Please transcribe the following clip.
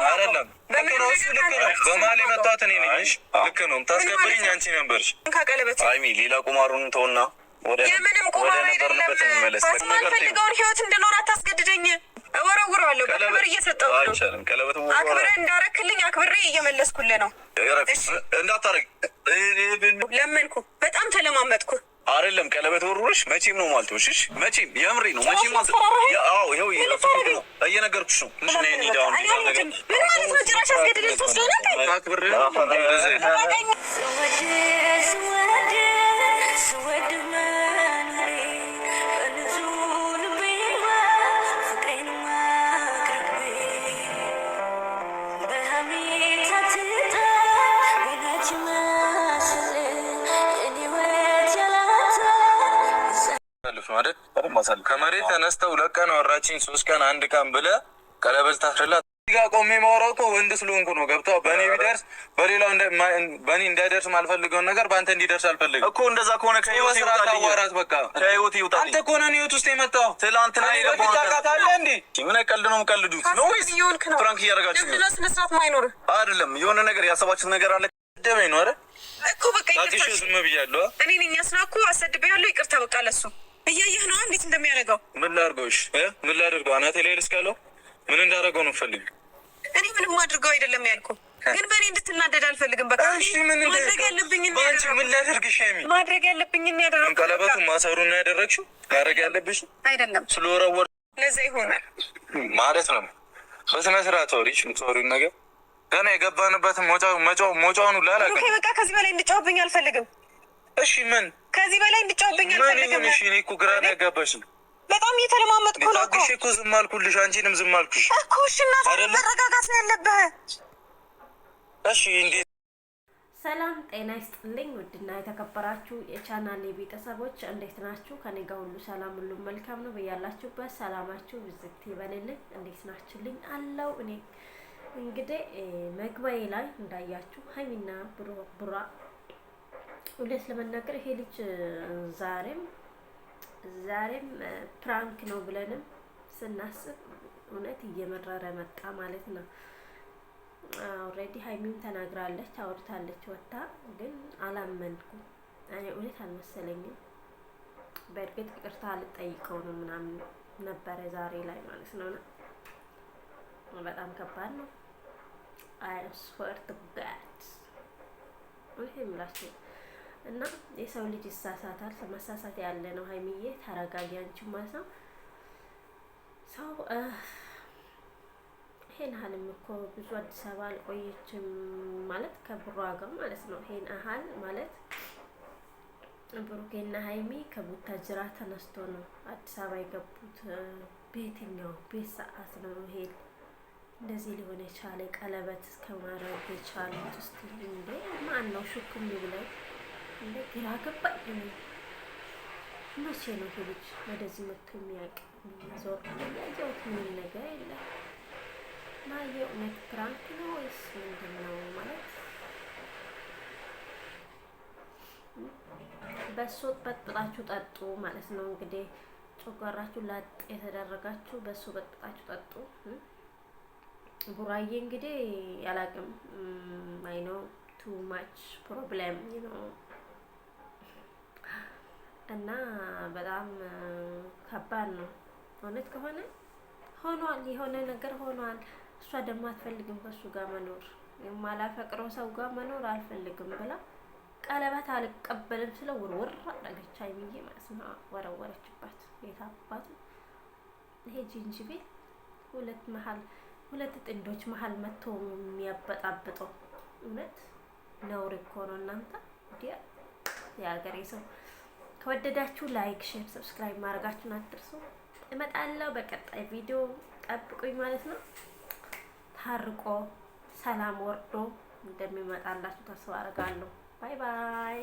አይደለም በማል የመጣሁት እኔ ነኝ። እሺ ልክ ነው። ታስከብሪኝ አንቺ ነበርሽ። አይሚ ሌላ ቁማሩን ተውና ወደ ነበርንበት እንመለስ። የማልፈልገውን ህይወት እንድኖር አታስገድደኝ። እወረውረዋለሁ። በክብር እየሰጠሁ ነው። አክብሬ እንዳረክልኝ አክብሬ እየመለስኩልህ ነው። እንዳታረግ ለመንኩ። በጣም ተለማመጥኩ። አይደለም ቀለበት ወርውርሽ መቼም ነው ማለት ነው። እሺ መቼም የምሬ ነው። መቼም ማለት አዎ ይሄው እየነገርኩሽ ነው። ምን ማለት ነው? ጭራሽ አስገድደኝ ተወስደና አክብሬ ከመሬት ተነስተው 2 ቀን አወራችኝ 3 ቀን 1 ቀን ብለህ ቀለበት ታስረላት። እዚህ ጋር ቆሜ የማወራው እኮ ወንድ ስለሆንኩ ነው። ገብቶሃል? በእኔ ቢደርስ በሌላው በእኔ እንዳይደርስ ማልፈልገውን ነገር በአንተ እንዲደርስ አልፈልግም እኮ። እንደዛ ከሆነ ከህይወት ይውጣልኝ። በቃ ከህይወት ይውጣልኝ። አንተ እኮ ነህ ህይወት ውስጥ የመጣው። ትላንት ነው የገባው። ታውቃለህ እንዴ? ምን ቀልድ ነው የምቀልዱት ነው ወይስ ፍራንክ እያደረጋችሁ ነው? ስነ ስርዓት ማይኖር አይደለም። የሆነ ነገር ያሰባችሁት ነገር አለ። ደበኝ ነው አይደል እኮ። በቃ ይቅርታ ዝም ብያለሁ። እኔ ነኝ ያስናኩ አሰድቤያለሁ። ይቅርታ በቃ ለሱ እያየህ ነው እንዴት እንደሚያደርገው። ምን ላድርገው? እሺ ምን ላድርገው? አናቴ ላይ ልስቀለው? ምን እንዳደረገው ነው ፈልግ? እኔ ምንም አድርገው አይደለም ያልኩህ፣ ግን በእኔ እንድትናደድ አልፈልግም። በቃ እሺ ምን ማድረግ ያለብኝ ነው። አንቺ ምን ላድርግሽ? ማድረግ ያለብኝ ነው ያደረኩት። ቀለበቱን ማሰሩን ነው ያደረግሽው? ማድረግ ያለብሽ አይደለም ስለወረወር ለዛ ይሆናል ማለት ነው። በስነ ስርዓት አውሪሽ የምትወሪውን ነገር ገና የገባንበትን ሞጫውን ሁላ አላውቅም። ኦኬ በቃ ከዚህ በላይ እንድጫወብኝ አልፈልግም። እሺ ምን ከዚህ በላይ እንድጫወብኝ አልፈልግም። እሺ እኔ እኮ ግራ ነው ያጋባሽ። በጣም እየተለማመጥኩ ነው እኮ። እሺ እኮ ዝም አልኩልሽ፣ አንቺንም ዝም አልኩሽ እኮ። እሺ እናት መረጋጋት ነው ያለብህ። እሺ እንዴ ሰላም ጤና ይስጥልኝ። ውድና የተከበራችሁ የቻናሌ ቤተሰቦች እንዴት ናችሁ? ከኔ ጋር ሁሉ ሰላም፣ ሁሉ መልካም ነው። በያላችሁበት ሰላማችሁ ብዝት ይበልልኝ። እንዴት ናችሁልኝ? አለው እኔ እንግዲህ መግባዬ ላይ እንዳያችሁ ሀይሚና ቡራ እውነት ለመናገር ይሄ ልጅ ዛሬም ፕራንክ ነው ብለንም ስናስብ እውነት እየመረረ መጣ ማለት ነው። ኦልሬዲ ሀይሚም ተናግራለች፣ አውርታለች ወጣ። ግን አላመንኩም እኔ እውነት አልመሰለኝም። በእርግጥ ይቅርታ ልጠይቀው ነው ምናምን ነበረ ዛሬ ላይ ማለት ነው። በጣም ከባድ ነው። አይ ስዌር ቱ ጋድ ይሄ ምላችሁ እና የሰው ልጅ ይሳሳታል። መሳሳት ያለ ነው። ሀይሚዬ ተረጋጊ አንቺ ማለት ነው። ሰው ይሄን ሀልም እኮ ብዙ አዲስ አበባ አልቆየችም ማለት ከብሯ ጋር ማለት ነው። ይሄን አሀል ማለት ብሩኬና ሀይሚ ከቡታጅራ ተነስቶ ነው አዲስ አበባ የገቡት። በየትኛው ቤት ሰዓት ነው ይሄ እንደዚህ ሊሆን የቻለ? ቀለበት እስከማድረግ የቻሉት እስቲ እንዴ ማን ነው ሹክም ይብላል እንዴ? ግራ ገባኝ። መቼ ነው ይሄ ልጅ ወደዚህ መጥቶ የሚያውቅ? ዞር ያየሁት ምን ነገር የለም። ማየው እውነት ፕራንክ ነው ወይስ ምንድን ነው? ማለት በሶ በጥጣችሁ ጠጡ ማለት ነው። እንግዲህ ጮጋራችሁ ላጥ የተደረጋችሁ በሶ በጥጣችሁ ጠጡ። ቡራዬ እንግዲህ ያላቅም አይ ኖ ቱ ማች ፕሮብሌም ነው እና በጣም ከባድ ነው። እውነት ከሆነ ሆኗል፣ የሆነ ነገር ሆኗል። እሷ ደግሞ አትፈልግም ከሱ ጋር መኖር፣ የማላፈቅረው ሰው ጋር መኖር አልፈልግም ብላ ቀለበት አልቀበልም ስለ ውርውር አደረገች ሀይሚዬ ማለት ነው። ወረወረችባት። የታባቱ ይሄ ጅንጅቤል ሁለት ጥንዶች መሀል መጥቶ የሚያበጣብጠው እውነት ነውር እኮ ነው እናንተ። ወዲያ የሀገሬ ሰው ከወደዳችሁ ላይክ፣ ሼር፣ ሰብስክራይብ ማድረጋችሁን አትርሱ። እመጣለሁ በቀጣይ ቪዲዮ ጠብቁኝ ማለት ነው። ታርቆ ሰላም ወርዶ እንደሚመጣላችሁ ተስፋ አደርጋለሁ። ባይ ባይ።